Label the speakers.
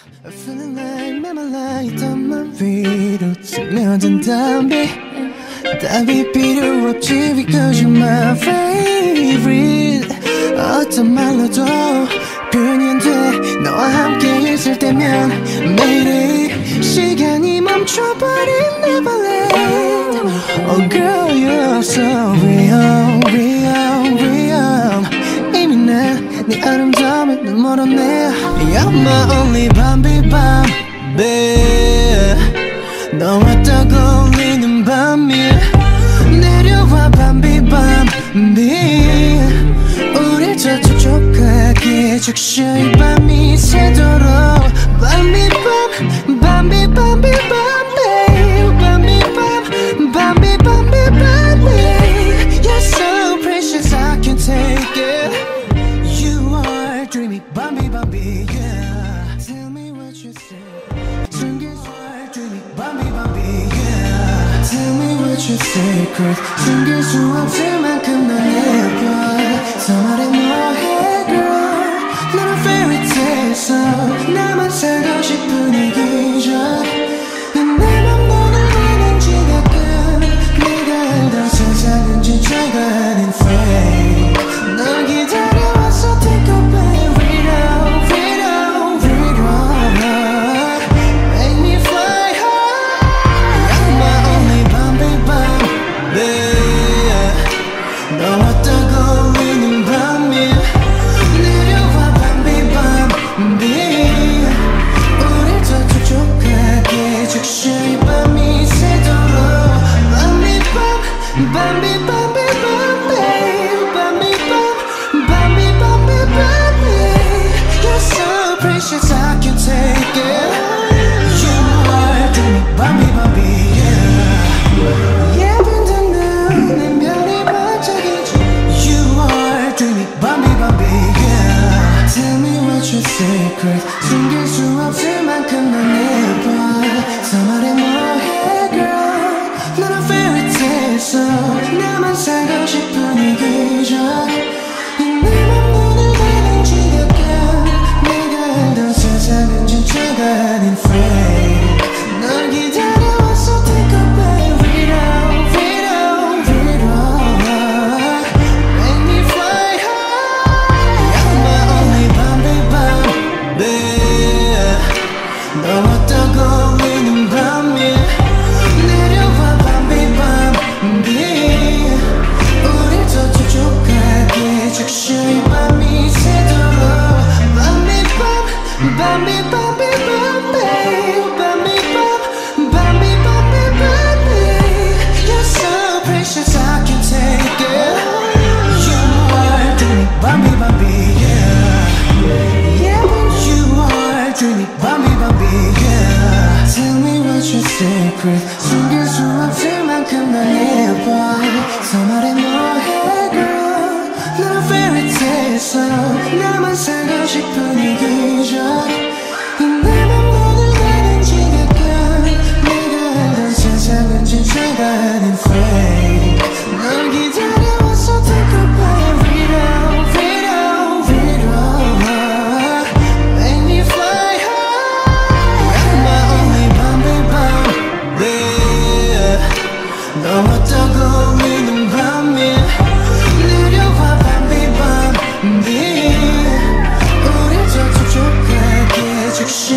Speaker 1: Feeling like memory 있던 말 위로 스며든 담비 답이 필요 없지 because you're my favorite 어떤 말로도 표현이 안 돼 너와 함께 있을 때면 매일이 시간이 멈춰버린 Neverland Oh girl you're so real real real 이미 난 네 아름다움에 눈 멀었네 You're my only Bambi Bambi 너와 떠올리는 밤이 내려와 Bambi Bambi 우릴 더 촉촉하게 적셔 이 밤이 새도록 Bambi Bam Bambi Bambi Bambi Bambi Bam Bambi Bambi Bambi You're so precious I can't take it You are dreamy Bambi Bambi yeah Tell me what you say 숨길 수 dreamy Bambi Bambi yeah Tell me what your secret 숨길 수 없을 만큼 넌 예뻐 더 말해 뭐해 girl 너는 fairy tale so 나만 살고 싶은 이 기적 내 맘 너는 아는지 가끔 내가 알던 세상은 진짜가 아닌 fake 널 기다려왔어 take a back read out read out read out make me fly high You're my only Bambi Bambi 너와 떠올리는 밤이 내려와 Bambi Bambi 우릴 더 촉촉하게 적셔 이 밤이 새도록 Bambi Bam Bambi Bambi Bambi Bambi Bam Bambi Bambi Bambi You're so precious I can't take it You are dreamy Bambi Bambi yeah 예쁜 듯 눈에 반짝이지 You are dreamy Bambi Bambi yeah Tell me what your secret 숨길 수 없을 만큼 넌 예뻐 더 말해 뭐해 girl 너는 fairy tale so 나만 살고 싶은 이 기적 내 맘 너는 아는지 가끔 내가 알던 세상은 진짜가 아닌 fake 널 기다려왔어 take a back read out read out read out make me fly high You're my only Bambi Bambi 너와 떠올리는 밤이 내려와 Bambi Bambi 우릴 더 촉촉하게 적셔 이 밤이 새도록 Bambi Bam Bambi Bambi Bambi Bambi Bam Bambi Bambi Bambi You're so precious I can't take it You are dreamy Bambi Bambi yeah Yeah You are dreamy Bambi Bambi yeah Tell me what your secret 숨길 수 없을 만큼 난 예뻐 더 말해 뭐해 girl 너는 fairy tale so 나만 살고 싶은 이 기적 내 맘 너는 아는지 가끔 내가 알던 세상은 진짜가 아닌 fake 널 기다려왔어 take a back read out read out read out make me fly high You're my only Bambi Bambi 너와 떠올리는 밤이 내려와 Bambi Bambi 우릴 더 촉촉하게 적셔